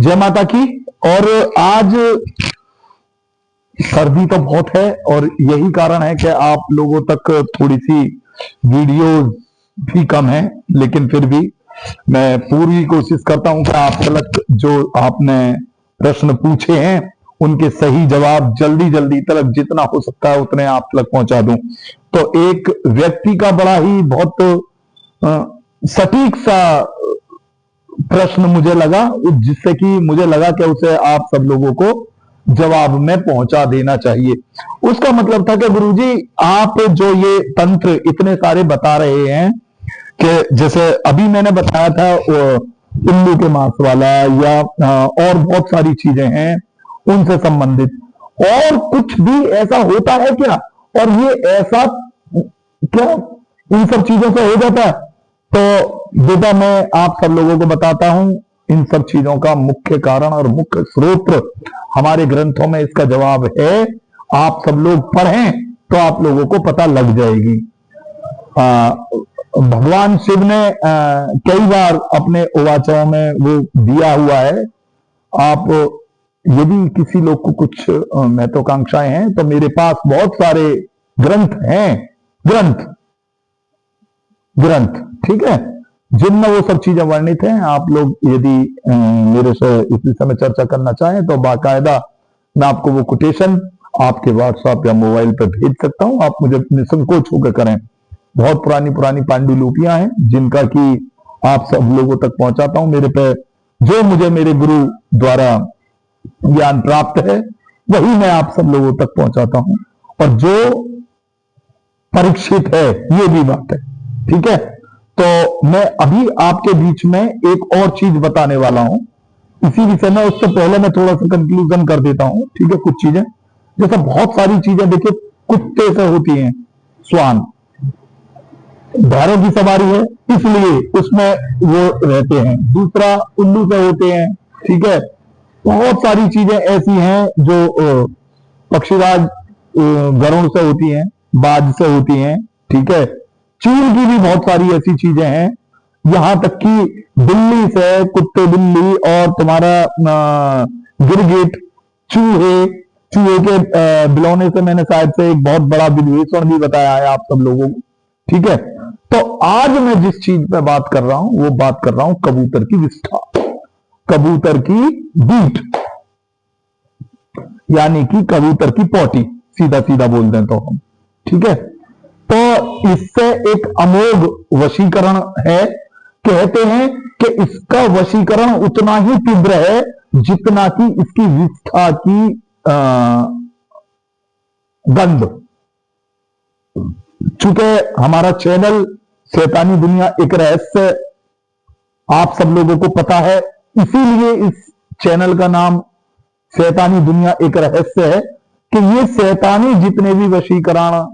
जय माता की। और आज सर्दी तो बहुत है और यही कारण है कि आप लोगों तक थोड़ी सी वीडियोस भी कम है, लेकिन फिर भी मैं पूरी कोशिश करता हूं कि आप तक जो आपने प्रश्न पूछे हैं उनके सही जवाब जल्दी जल्दी तक जितना हो सकता है उतने आप तक पहुंचा दूं। तो एक व्यक्ति का बड़ा ही बहुत सटीक सा प्रश्न मुझे लगा, जिससे कि मुझे लगा कि उसे आप सब लोगों को जवाब में पहुंचा देना चाहिए। उसका मतलब था कि गुरुजी आप जो ये तंत्र इतने सारे बता रहे हैं कि जैसे अभी मैंने बताया था उल्लू के मांस वाला या और बहुत सारी चीजें हैं उनसे संबंधित, और कुछ भी ऐसा होता है क्या, और ये ऐसा क्या इन सब चीजों से हो जाता है? तो बेटा मैं आप सब लोगों को बताता हूं, इन सब चीजों का मुख्य कारण और मुख्य स्रोत हमारे ग्रंथों में इसका जवाब है। आप सब लोग पढ़ें तो आप लोगों को पता लग जाएगी। भगवान शिव ने कई बार अपने उवाचों में वो दिया हुआ है। आप यदि किसी लोग को कुछ महत्वाकांक्षाएं हैं तो मेरे पास बहुत सारे ग्रंथ हैं, ग्रंथ ग्रंथ ठीक है, जिनमें वो सब चीजें वर्णित हैं। आप लोग यदि मेरे से इसी समय चर्चा करना चाहें तो बाकायदा मैं आपको वो कोटेशन आपके व्हाट्सएप या मोबाइल पर भेज सकता हूं। आप मुझे निसंकोच होकर करें। बहुत पुरानी पुरानी पांडुलिपियां हैं जिनका कि आप सब लोगों तक पहुंचाता हूं। मेरे पे जो मुझे मेरे गुरु द्वारा ज्ञान प्राप्त है वही मैं आप सब लोगों तक पहुंचाता हूं, और जो परीक्षित है ये भी बात है, ठीक है। तो मैं अभी आपके बीच में एक और चीज बताने वाला हूं इसी विषय में। उससे पहले मैं थोड़ा सा कंक्लूजन कर देता हूं, ठीक है। कुछ चीजें जैसे बहुत सारी चीजें देखिए कुत्ते से होती हैं, स्वान भैरों की सवारी है इसलिए उसमें वो रहते हैं। दूसरा उल्लू से होते हैं, ठीक है। बहुत सारी चीजें ऐसी हैं जो पक्षीराज गरुड़ से होती हैं, बाज से होती हैं, ठीक है। चील की भी बहुत सारी ऐसी चीजें हैं, यहां तक कि बिल्ली से, कुत्ते बिल्ली और तुम्हारा गिरगिट, चूहे के बिलौने से मैंने शायद से एक बहुत बड़ा विभीषण भी बताया है आप सब लोगों को, ठीक है। तो आज मैं जिस चीज पे बात कर रहा हूं वो बात कर रहा हूं कबूतर की विष्ठा, कबूतर की बीट, यानी कि कबूतर की पोटी, सीधा सीधा बोल दें तो हम, ठीक है। तो इससे एक अमोघ वशीकरण है। कहते हैं कि इसका वशीकरण उतना ही तीव्र है जितना कि इसकी विष्ठा की गंध। चूंकि हमारा चैनल शैतानी दुनिया एक रहस्य आप सब लोगों को पता है, इसीलिए इस चैनल का नाम शैतानी दुनिया एक रहस्य है कि ये शैतानी जितने भी वशीकरण,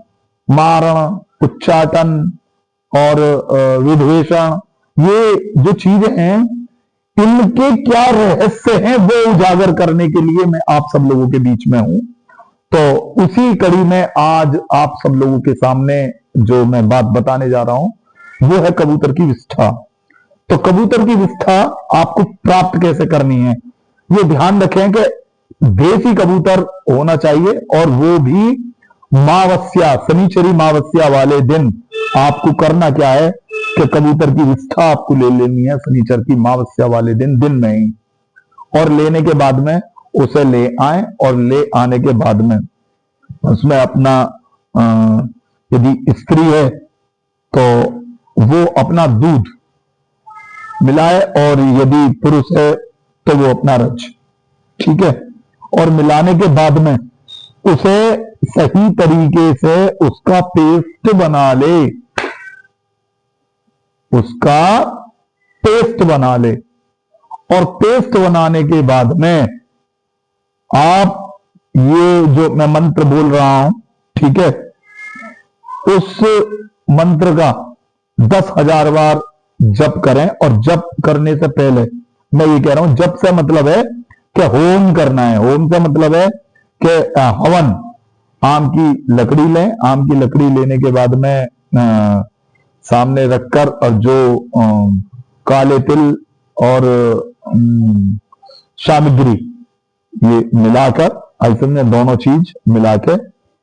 मारण, उच्चाटन और विद्वेषण, ये जो चीजें हैं इनके क्या रहस्य हैं वो उजागर करने के लिए मैं आप सब लोगों के बीच में हूं। तो उसी कड़ी में आज आप सब लोगों के सामने जो मैं बात बताने जा रहा हूं वो है कबूतर की विष्ठा। तो कबूतर की विष्ठा आपको प्राप्त कैसे करनी है, ये ध्यान रखें कि देसी कबूतर होना चाहिए, और वो भी मावस्या, शनिचरी मावस्या वाले दिन आपको करना क्या है कि कबूतर की विष्ठा आपको ले लेनी है शनिचर की मावस्या वाले दिन में ही, और लेने के बाद में उसे ले आए, और ले आने के बाद में उसमें अपना यदि स्त्री है तो वो अपना दूध मिलाए, और यदि पुरुष है तो वो अपना रज, ठीक है। और मिलाने के बाद में उसे सही तरीके से उसका पेस्ट बना ले, उसका पेस्ट बना ले। और पेस्ट बनाने के बाद में आप ये जो मैं मंत्र बोल रहा हूं, ठीक है, उस मंत्र का 10,000 बार जप करें। और जप करने से पहले मैं ये कह रहा हूं, जप से मतलब है कि होम करना है। होम से मतलब है कि हवन, आम की लकड़ी लें, आम की लकड़ी लेने के बाद में सामने रखकर, और जो काले तिल और सामग्री, ये मिलाकर ऐसे में दोनों चीज मिला के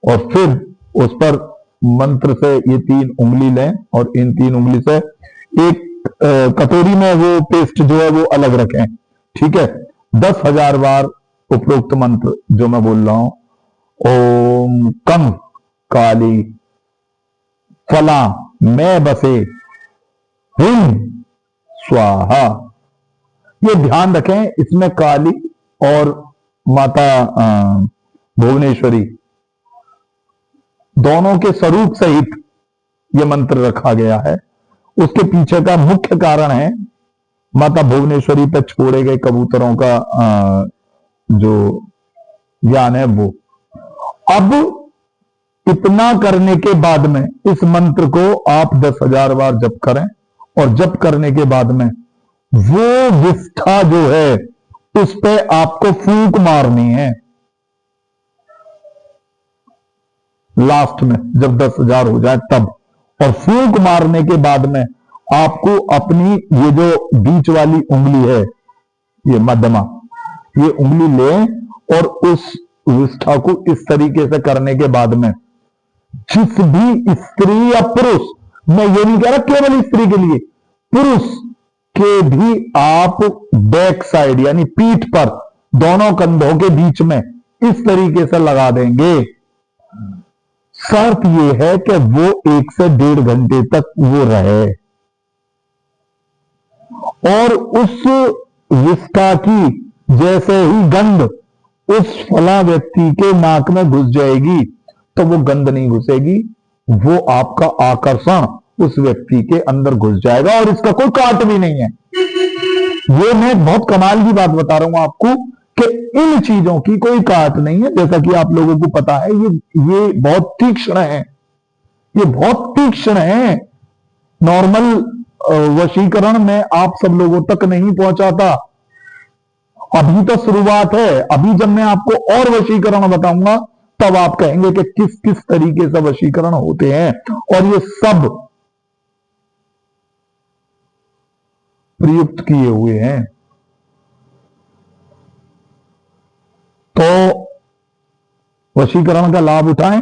और फिर उस पर मंत्र से ये 3 उंगली लें और इन 3 उंगली से एक कटोरी में वो पेस्ट जो है वो अलग रखें। ठीक है, 10,000 बार उपरोक्त मंत्र जो मैं बोल रहा हूं, ओम कं काली फला मैं बसे ह्रीं स्वाहा। ये ध्यान रखें, इसमें काली और माता भुवनेश्वरी दोनों के स्वरूप सहित यह मंत्र रखा गया है। उसके पीछे का मुख्य कारण है माता भुवनेश्वरी पर छोड़े गए कबूतरों का जो ज्ञान है वो। अब इतना करने के बाद में इस मंत्र को आप 10,000 बार जप करें और जप करने के बाद में वो विष्ठा जो है उस पे आपको फूंक मारनी है। लास्ट में जब 10,000 हो जाए तब, और फूंक मारने के बाद में आपको अपनी ये जो बीच वाली उंगली है, ये मध्यमा, ये उंगली लें और उस विष्ठा को इस तरीके से करने के बाद में जिस भी स्त्री या पुरुष, मैं ये नहीं कह रहा केवल स्त्री के लिए, पुरुष के भी आप बैक साइड यानी पीठ पर दोनों कंधों के बीच में इस तरीके से लगा देंगे। शर्त यह है कि वो 1 से 1.5 घंटे तक वो रहे और उस विष्ठा की जैसे ही गंध उस फला व्यक्ति के नाक में घुस जाएगी तो वो गंध नहीं घुसेगी, वो आपका आकर्षण उस व्यक्ति के अंदर घुस जाएगा और इसका कोई काट भी नहीं है। ये मैं बहुत कमाल की बात बता रहा हूं आपको कि इन चीजों की कोई काट नहीं है। जैसा कि आप लोगों को पता है ये बहुत तीक्ष्ण है, ये बहुत तीक्ष्ण है। नॉर्मल वशीकरण में आप सब लोगों तक नहीं पहुंचाता। अभी तो शुरुआत है, अभी जब मैं आपको और वशीकरण बताऊंगा तब आप कहेंगे कि किस किस तरीके से वशीकरण होते हैं और ये सब प्रयुक्त किए हुए हैं। तो वशीकरण का लाभ उठाएं।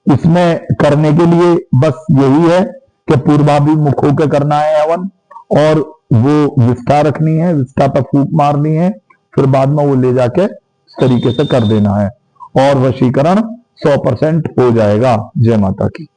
इसमें करने के लिए बस यही है कि पूर्वाभिमुख होकर करना है हवन, और वो विष्ठा रखनी है, विष्ठा पर फूंक मारनी है, फिर बाद में वो ले जाके इस तरीके से कर देना है और वशीकरण 100% हो जाएगा। जय माता की।